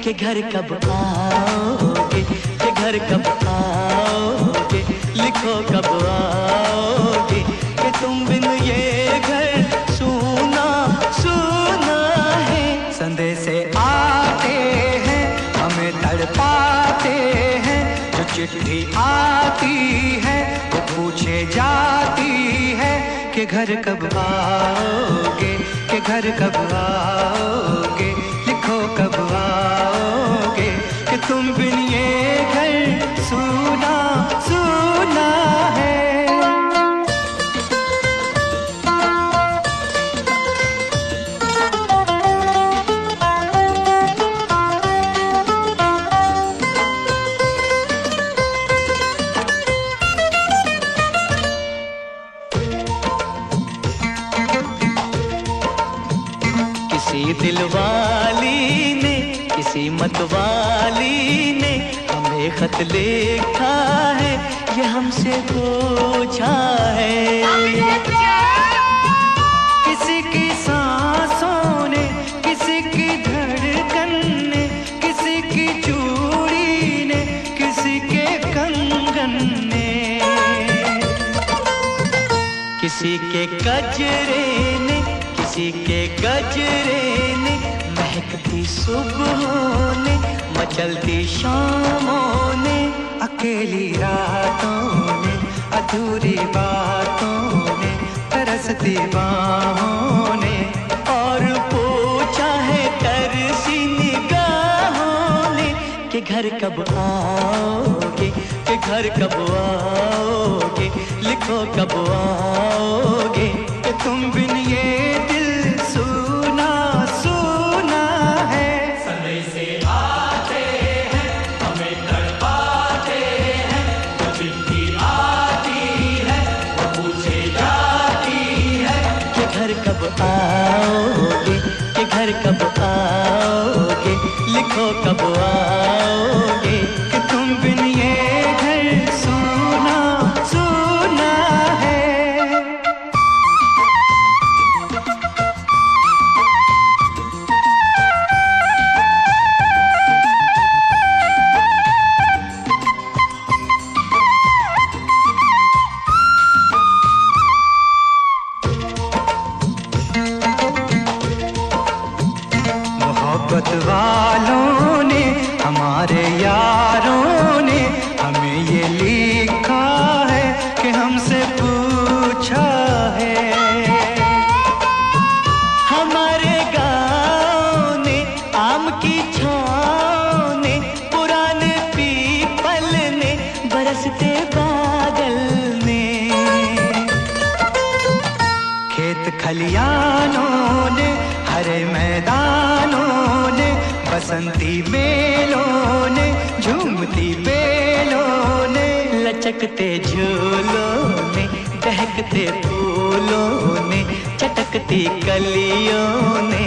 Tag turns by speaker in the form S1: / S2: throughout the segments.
S1: कि घर कब आओगे, कि घर कब आओगे, लिखो कब आओगे, कि तुम बिन ये घर सूना सूना है। संदेश आते हैं हमें तड़पाते हैं, जो चिट्ठी आती है वो पूछे जाती है कि घर कब आओगे, कि घर कब आओगे, लिखो कब आओगे, कि तुम बिन ये घर सूना सूना है। किसी दिलवाली ने, किसी मतवाली ने हमें खत लिखा है, ये हमसे पूछा है। किसी की सांसों ने, किसी की धड़कन ने, किसी की चूड़ी ने, किसी के कंगन ने, किसी के गजरे ने, किसी के गजरे ने, महकती सुबहों ने, मचलती शामों ने, अकेली रातों ने, अधूरी बातों ने, तरसती बाहों ने, और पूछा है तरसी निगाहों ने कि घर कब आओगे, कि घर कब आओगे, लिखो कब आओगे, कि तुम बिन ये दिल सूना सूना है। संदेश आते हैं हमें तड़पाते हैं, जो चिट्ठी आती है वो पूछे जाती है कि घर कब आओगे, कि घर कब आओगे, लिखो कब आओगे, कि तुम बिन ये घर सूना सूना है। मोहब्बत वालों ने, हमारे यारों ने हमें ये लिखा है कि हमसे पूछा है। हमारे गाँव ने, आम की छाँव ने, पुराने पीपल ने, बरसते बादल ने, खेत खलियानों ने, हरे मैदानों ने, बसंती मेलों ने, झूमती बेलों ने, लचकते झूलों ने, दहकते फूलों ने, चटकती कलियों ने,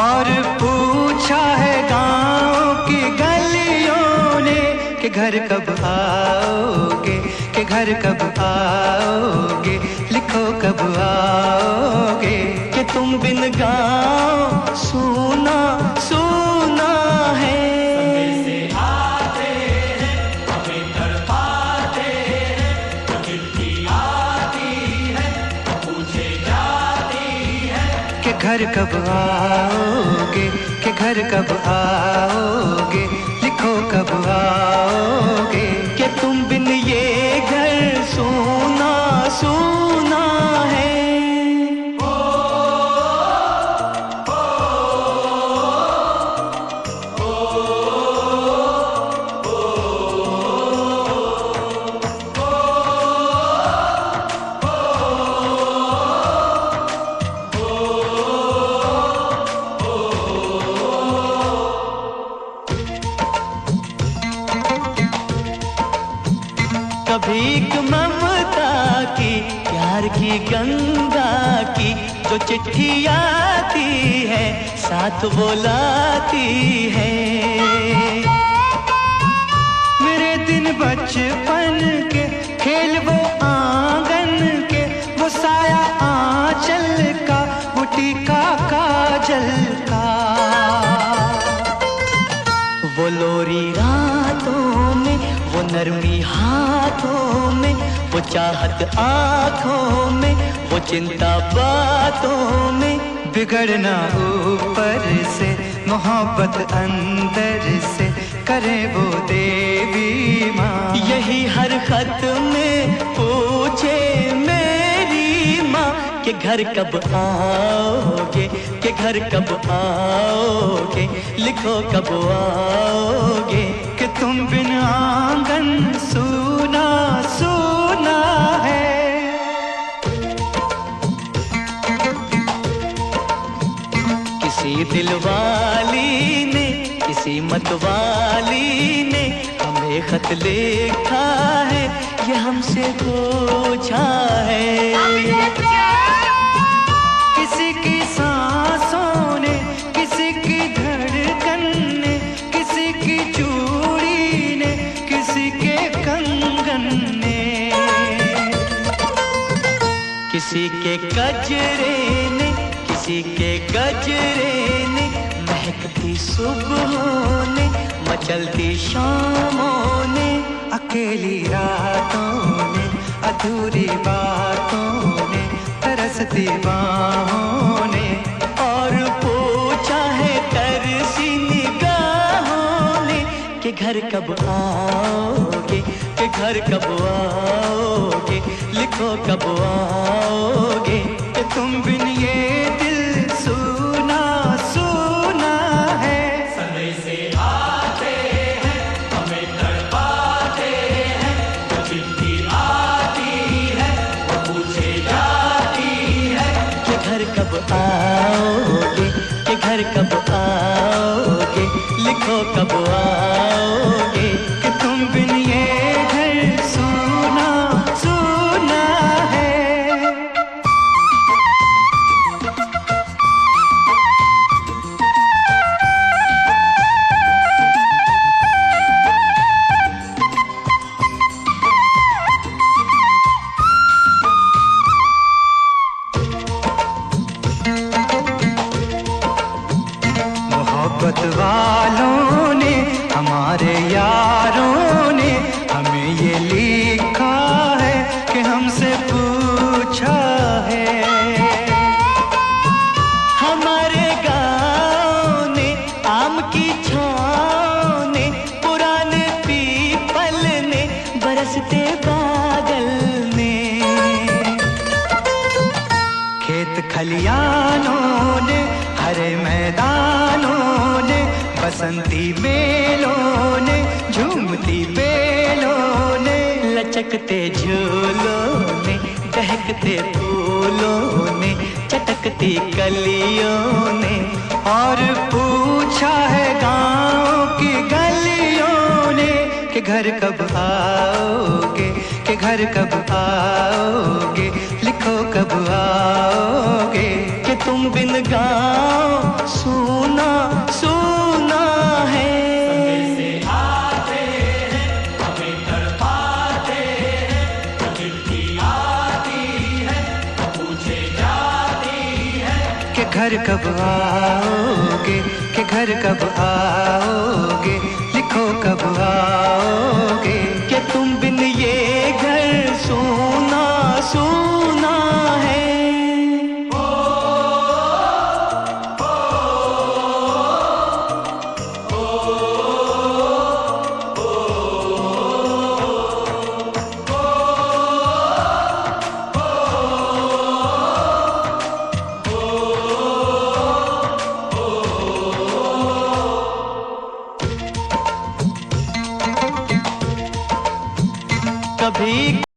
S1: और पूछा है गाँव की गलियों ने कि घर कब आओगे, कि घर कब आओगे, लिखो कब आओगे, कि तुम बिन गाँव सूना सूना है। संदेश आते हैं हमें तड़पाते हैं, जो चिट्ठी आती है वो पूछे जाती है कि घर कब आओगे, कि घर कब आओगे, लिखो कब आओगे, कि तुम बिन ये घर सूना सूना है। कभी एक ममता की, प्यार की गंगा की, जो चिट्ठी आती है साथ वो लाती है। मेरे दिन बचपन के खेल वो आंगन के, वो साया आंचल का, वो टीका काजल का, वो लोरी रातों में, वो नरमी हाथों में, वो चाहत आँखों में, वो चिंता बातों में। बिगड़ना ऊपर से, मोहब्बत अंदर से, करे वो देवी माँ। यही हर खत में पूछे मेरी माँ कि घर कब आओगे, कि घर कब आओगे, लिखो कब आओगे। कि तुम बिन आंगन सूना सूना है। किसी दिलवाली ने, किसी मतवाली ने हमें खत लिखा है, ये हमसे पूछा है। किसी की सांसों ने, किसी की धड़कन ने, किसी की चूड़ी ने, किसी के कंगन ने, किसी के गजरे ने, किसी के गजरे ने, महकती सुबहों ने, मचलती शामों ने, अकेली रातों ने, अधूरी बातों ने, तरसती बाहों ने, और पूछा है तरसी निगाहों ने कि घर कब आओगे, कि घर कब आओगे, लिखो कब आओगे। कि तुम बिन ये दिल सूना सूना है। समय से आते हैं, हमें तड़पाते हैं, वो चिट्ठी आती है, वो पूछे जाती है कि घर कब आओगे, कि घर कब आओगे, लिखो कब आओगे। कि तुम बिन ये घर सूना सूना है। मोहब्बत वालों ने, हमारे यारों ने हमें ये लिखा है कि हमसे पूछा है। हमारे गाँव ने, आम की छाँव ने, पुराने पीपल ने, बरसते बादल ने, खेत खलियानों ने, हरे मैदानों ने, बसंती मेलों ने, झूमती बेलों ने, लचकते झूलों ने, दहकते फूलों ने, चटकती कलियों ने, और पूछा है गाँव की गलियों ने कि घर कब आओगे, कि घर कब आओगे, लिखो कब आओगे। कि तुम बिन गाँव सूना सूना है। समय से आते हैं, हमें तड़पाते हैं, वो चिट्ठी आती है, वो पूछे जाती है कि घर कब आओगे, कि घर कब आओगे, लिखो कब आओगे। कि तुम बिन ये घर सूना सूना है। कभी